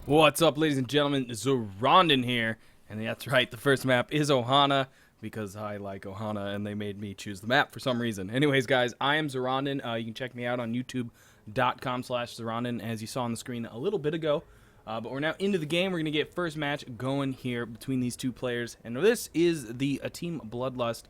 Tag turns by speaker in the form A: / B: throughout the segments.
A: What's up, ladies and gentlemen? Zorondin here, and that's right, the first map is Ohana, because I like Ohana, and they made me choose the map for some reason. Anyways, guys, I am Zorondin. You can check me out on youtube.com/Zorondin, as you saw on the screen a little bit ago. But we're now into the game. We're going to get first match going here between these two players, and this is the Team Bloodlust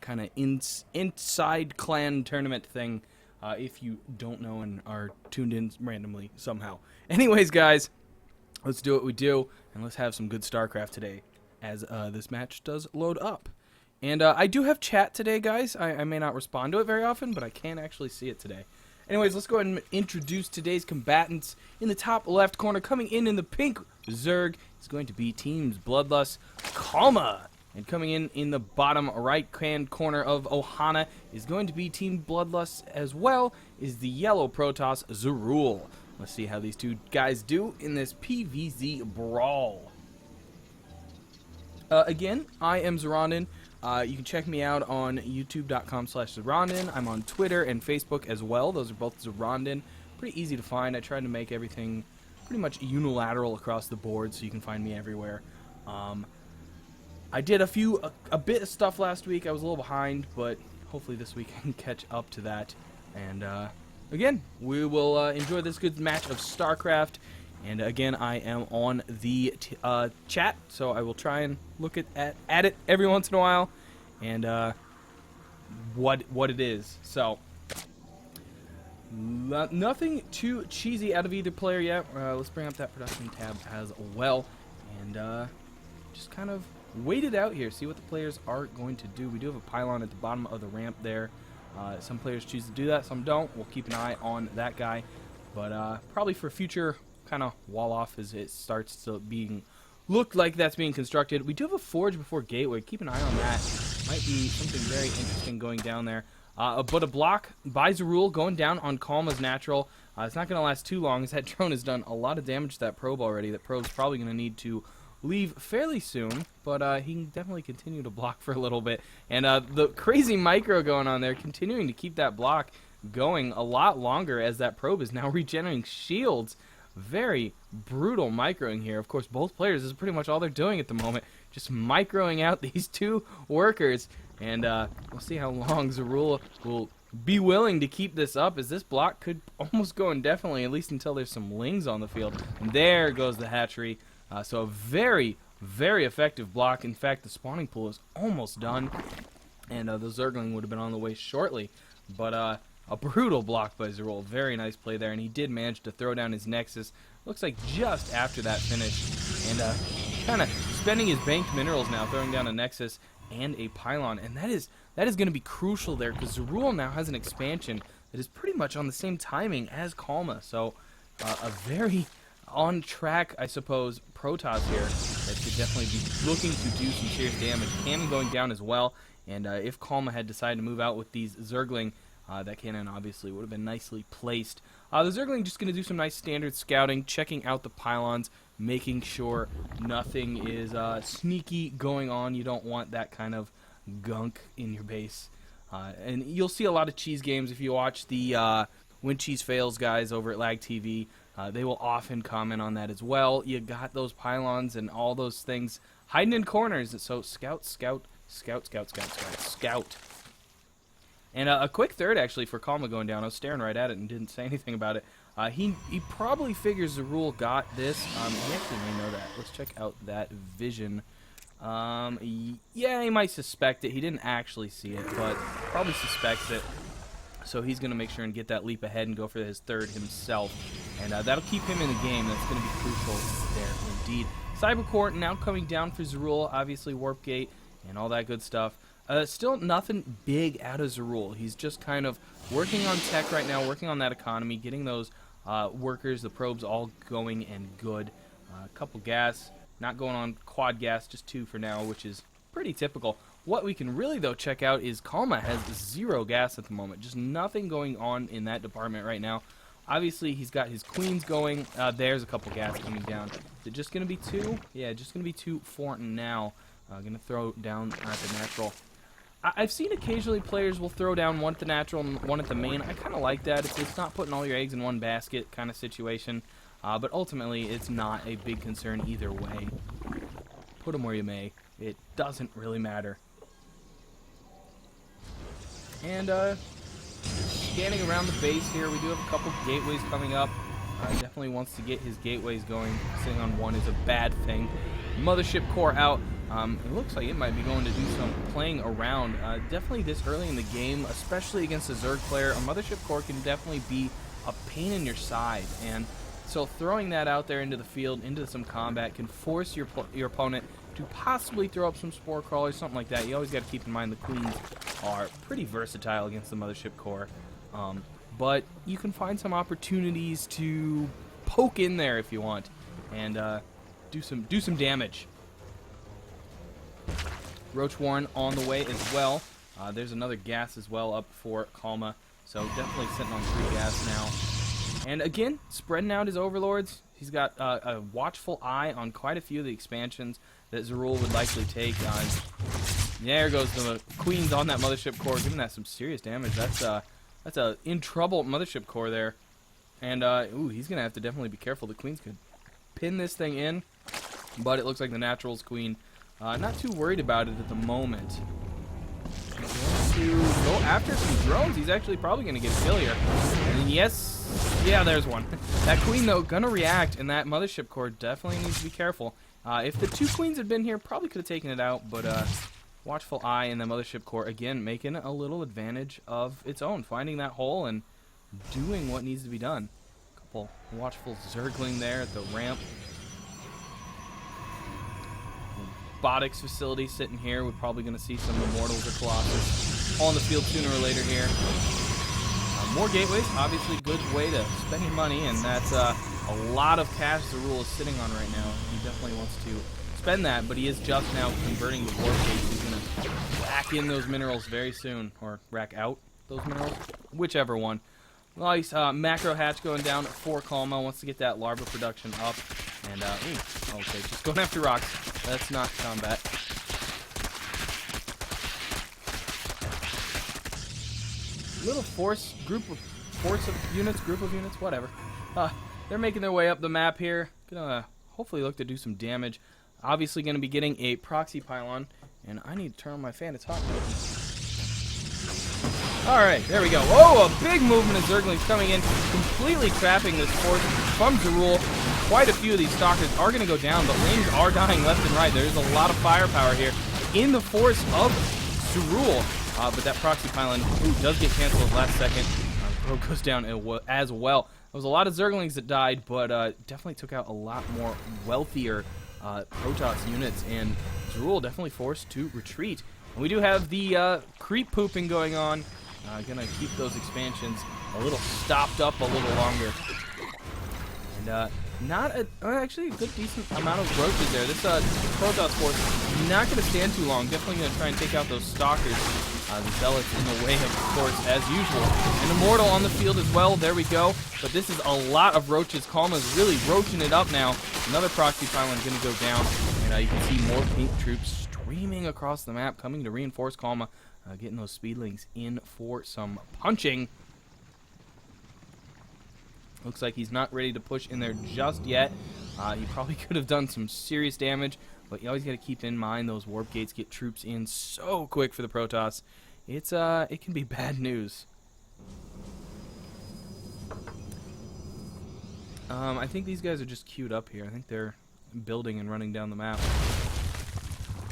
A: kind of inside clan tournament thing, if you don't know and are tuned in randomly somehow. Anyways, guys, let's do what we do, and let's have some good StarCraft today, as this match does load up. And I do have chat today, guys. I may not respond to it very often, but I can actually see it today. Anyways, let's go ahead and introduce today's combatants. In the top left corner, coming in the pink Zerg, is going to be Team Bloodlust Kalma. And coming in the bottom right-hand corner of Ohana is going to be Team Bloodlust as well, is the yellow Protoss Zerul. Let's see how these two guys do in this PvZ brawl. Again, I am Zorondin. You can check me out on youtube.com/Zorondin. I'm on Twitter and Facebook as well. Those are both Zorondin. Pretty easy to find. I tried to make everything pretty much unilateral across the board, so you can find me everywhere. I did a bit of stuff last week. I was a little behind, but hopefully this week I can catch up to that. And again, we will enjoy this good match of StarCraft. And again, I am on the chat, so I will try and look at it every once in a while, and what it is. So nothing too cheesy out of either player yet. Let's bring up that production tab as well, and just kind of wait it out here, see what the players are going to do. We do have a pylon at the bottom of the ramp there. Some players choose to do that, some don't. We'll keep an eye on that guy, but probably for future kind of wall off as it starts to look like that's being constructed. We do have a forge before gateway. Keep an eye on that. Might be something very interesting going down there. But a block by Zerul going down on Kalma's natural. It's not going to last too long, as that drone has done a lot of damage to that probe already. That probe's probably going to need to leave fairly soon, but he can definitely continue to block for a little bit. And the crazy micro going on there, continuing to keep that block going a lot longer, as that probe is now regenerating shields. Very brutal microing here. Of course, both players, this is pretty much all they're doing at the moment, just microing out these two workers. And we'll see how long Zerul will be willing to keep this up, as this block could almost go indefinitely, at least until there's some lings on the field. And there goes the hatchery. So a very, very effective block. In fact, the spawning pool is almost done, and the Zergling would have been on the way shortly. But a brutal block by Zerul. Very nice play there, and he did manage to throw down his Nexus. Looks like just after that finish, and kind of spending his banked minerals now, throwing down a Nexus and a pylon, and that is going to be crucial there, because Zerul now has an expansion that is pretty much on the same timing as Kalma. So a very on track, I suppose, Protoss here that could definitely be looking to do some serious damage. Cannon going down as well, and if Kalma had decided to move out with these Zergling, that cannon obviously would have been nicely placed. The Zergling just going to do some nice standard scouting, checking out the pylons, making sure nothing is sneaky going on. You don't want that kind of gunk in your base. And you'll see a lot of cheese games if you watch the When Cheese Fails guys over at Lag TV. They will often comment on that as well. You got those pylons and all those things hiding in corners. So scout, scout, scout, scout, scout, scout, scout. And a quick third, actually, for Kalma going down. I was staring right at it and didn't say anything about it. He probably figures Zerul got this. He actually may know that. Let's check out that vision. Yeah, he might suspect it. He didn't actually see it, but probably suspects it. So he's going to make sure and get that leap ahead and go for his third himself. And that'll keep him in the game. That's going to be crucial there, indeed. Cybercore now coming down for Zerul. Obviously, Warp Gate and all that good stuff. Still nothing big out of Zerul. He's just kind of working on tech right now, working on that economy, getting those workers, the probes, all going and good. A couple gas, not going on quad gas, just 2 for now, which is pretty typical. What we can really, though, check out is Kalma has 0 gas at the moment. Just nothing going on in that department right now. Obviously, he's got his queens going. There's a couple gas coming down. Is it just going to be 2? Yeah, just going to be 2 for now. Going to throw down at the natural. I've seen occasionally players will throw down one at the natural and one at the main. I kind of like that. It's not putting all your eggs in one basket kind of situation. but ultimately it's not a big concern either way. Put them where you may, it doesn't really matter. And scanning around the base here, we do have a couple gateways coming up. Definitely wants to get his gateways going. Sitting on one is a bad thing. Mothership core out. It looks like it might be going to do some playing around. Definitely this early in the game, especially against a Zerg player, a Mothership core can definitely be a pain in your side. And so throwing that out there into the field, into some combat, can force your opponent to possibly throw up some Spore Crawlers, something like that. You always got to keep in mind the Queens are pretty versatile against the Mothership core. But you can find some opportunities to poke in there if you want, and do some damage. Roach Warren on the way as well. There's another gas as well up for Kalma, so definitely sitting on 3 gas now. And again, spreading out his overlords. He's got a watchful eye on quite a few of the expansions that Zerul would likely take. There goes the Queens on that Mothership core, giving that some serious damage. That's a in trouble Mothership core there. And ooh, he's gonna have to definitely be careful. The Queens could pin this thing in, but it looks like the Naturals Queen not too worried about it at the moment. He's going to go after some drones. He's actually probably gonna get a kill here. And yes, yeah, there's one. That Queen though gonna react, and that Mothership core definitely needs to be careful. If the 2 Queens had been here, probably could have taken it out, but watchful eye and the Mothership core again making a little advantage of its own, finding that hole and doing what needs to be done. Couple watchful Zergling there at the ramp. Robotics facility sitting here. We're probably going to see some Immortals or Colossus on the field sooner or later here. More gateways, obviously good way to spend your money, and that's a lot of cash Zerul is sitting on right now. He definitely wants to spend that, but he is just now converting the warp gates. He's going to rack in those minerals very soon, or rack out those minerals, whichever one. Nice macro hatch going down for Kalma. Wants to get that larva production up. And, okay, just going after rocks. That's not combat. Little group of units, whatever. They're making their way up the map here. Gonna hopefully look to do some damage. Obviously gonna be getting a proxy pylon. And I need to turn on my fan, it's hot. Alright, there we go. Oh, a big movement of Zerglings coming in, completely trapping this force from Zerul. Quite a few of these stalkers are going to go down, but lanes are dying left and right. There's a lot of firepower here in the force of Zerul. But that proxy pylon does get canceled at the last second. Rogue goes down as well. There was a lot of Zerglings that died, but definitely took out a lot more wealthier Protoss units, and Zerul definitely forced to retreat. And we do have the creep pooping going on. Gonna keep those expansions a little stopped up a little longer. And not actually a good decent amount of roaches there. This Protoss force not gonna stand too long. Definitely gonna try and take out those stalkers. The zealots in the way, of course, as usual. An Immortal on the field as well. There we go. But this is a lot of roaches. Kalma's really roaching it up now. Another proxy pylon is gonna go down, and you can see more pink troops streaming across the map, coming to reinforce Kalma. Getting those speedlings in for some punching. Looks like he's not ready to push in there just yet. He probably could have done some serious damage, but you always got to keep in mind those warp gates get troops in so quick for the Protoss. It can be bad news. I think these guys are just queued up here. I think they're building and running down the map.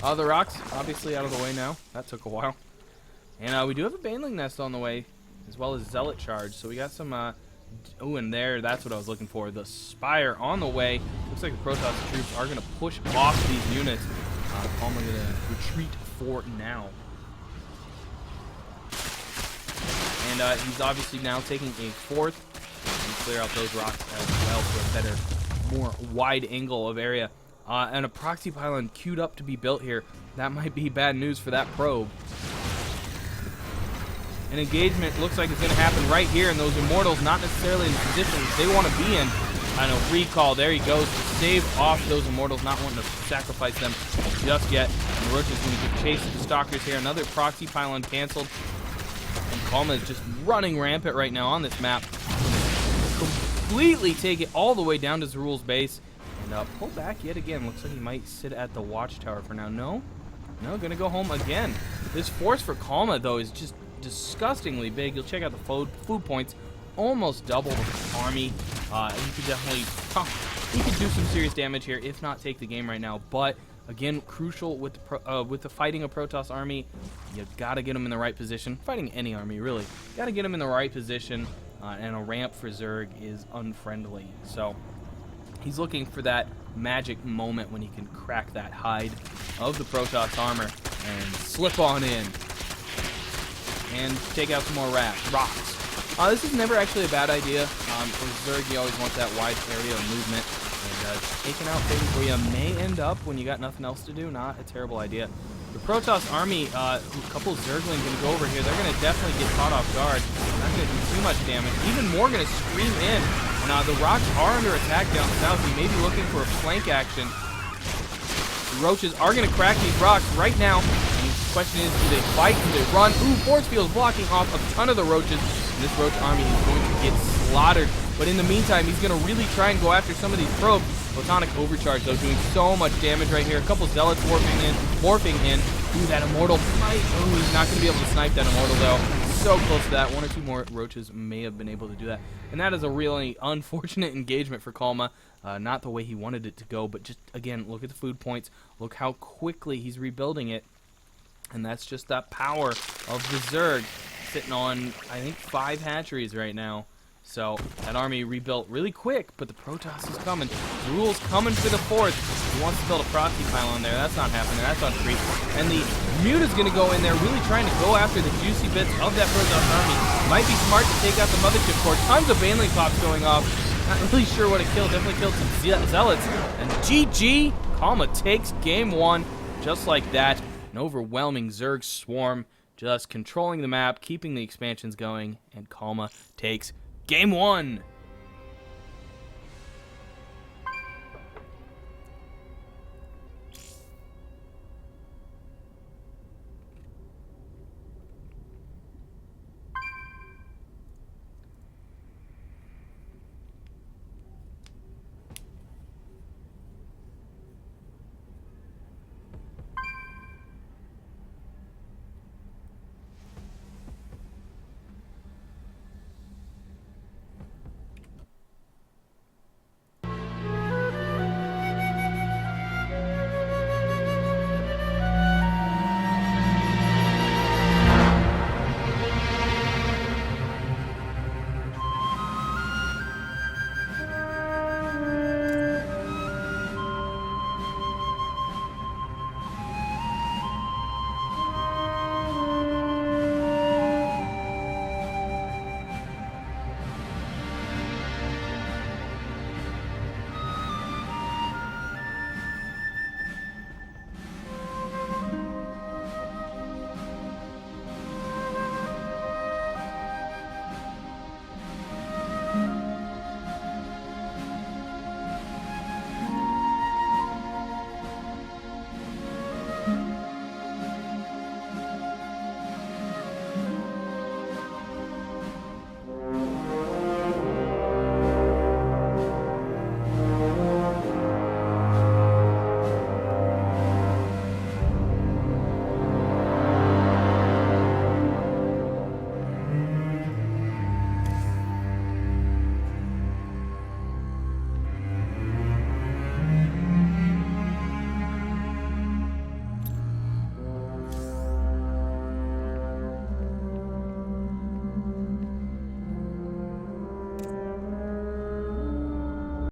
A: The rocks, obviously out of the way now. That took a while. And we do have a Baneling Nest on the way, as well as Zealot Charge. So we got some, oh, and there, that's what I was looking for. The Spire on the way. Looks like the Protoss troops are going to push off these units. Kalma going to retreat for now. And he's obviously now taking a fourth. And clear out those rocks as well for a better, more wide angle of area. And a proxy pylon queued up to be built here. That might be bad news for that probe. An engagement looks like it's going to happen right here, and those Immortals not necessarily in the position they want to be in. I know, recall, there he goes to save off those Immortals, not wanting to sacrifice them just yet. And the Roach is going to give chase to the Stalkers here. Another proxy pylon canceled. And Kalma is just running rampant right now on this map. completely take it all the way down to Zerul's base. And pull back yet again. Looks like he might sit at the watchtower for now. No, gonna go home again. This force for Kalma, though, is just disgustingly big. You'll check out the food points. Almost double the army. He could definitely, he could do some serious damage here, if not take the game right now. But again, crucial with the fighting a Protoss army, you gotta get him in the right position. Fighting any army, really, gotta get him in the right position. And a ramp for Zerg is unfriendly. So he's looking for that magic moment when he can crack that hide of the Protoss armor and slip on in and take out some more rocks. This is never actually a bad idea. For Zerg, you always want that wide area of movement. And taking out things where you may end up when you got nothing else to do, not a terrible idea. The Protoss army, a couple of Zerglings going to go over here. They're going to definitely get caught off guard. Not going to do too much damage. Even more going to scream in. And the rocks are under attack down south. He may be looking for a flank action. The Roaches are going to crack these rocks right now. And the question is, do they fight? Do they run? Ooh, force field's blocking off a ton of the Roaches. And this Roach army is going to get slaughtered. But in the meantime, he's going to really try and go after some of these probes. Photonic Overcharge, though, doing so much damage right here. A couple Zealots morphing in. Ooh, that Immortal might. Ooh, he's not going to be able to snipe that Immortal, though. So close to that. One or two more Roaches may have been able to do that. And that is a really unfortunate engagement for Kalma. Not the way he wanted it to go, but just, again, look at the food points. Look how quickly he's rebuilding it. And that's just that power of the Zerg. Sitting on, I think, 5 hatcheries right now. So that army rebuilt really quick, but the Protoss is coming. Zerul's coming for the 4th. He wants to build a proxy pylon there. That's not happening. That's on street. And the Muta's going to go in there, really trying to go after the juicy bits of that Protoss army. Might be smart to take out the Mothership Core. Tons of Baneling pops going off. Not really sure what it killed. Definitely killed some Zealots. And GG, Kalma takes game 1 just like that. An overwhelming Zerg swarm, just controlling the map, keeping the expansions going, and Kalma takes Game 1!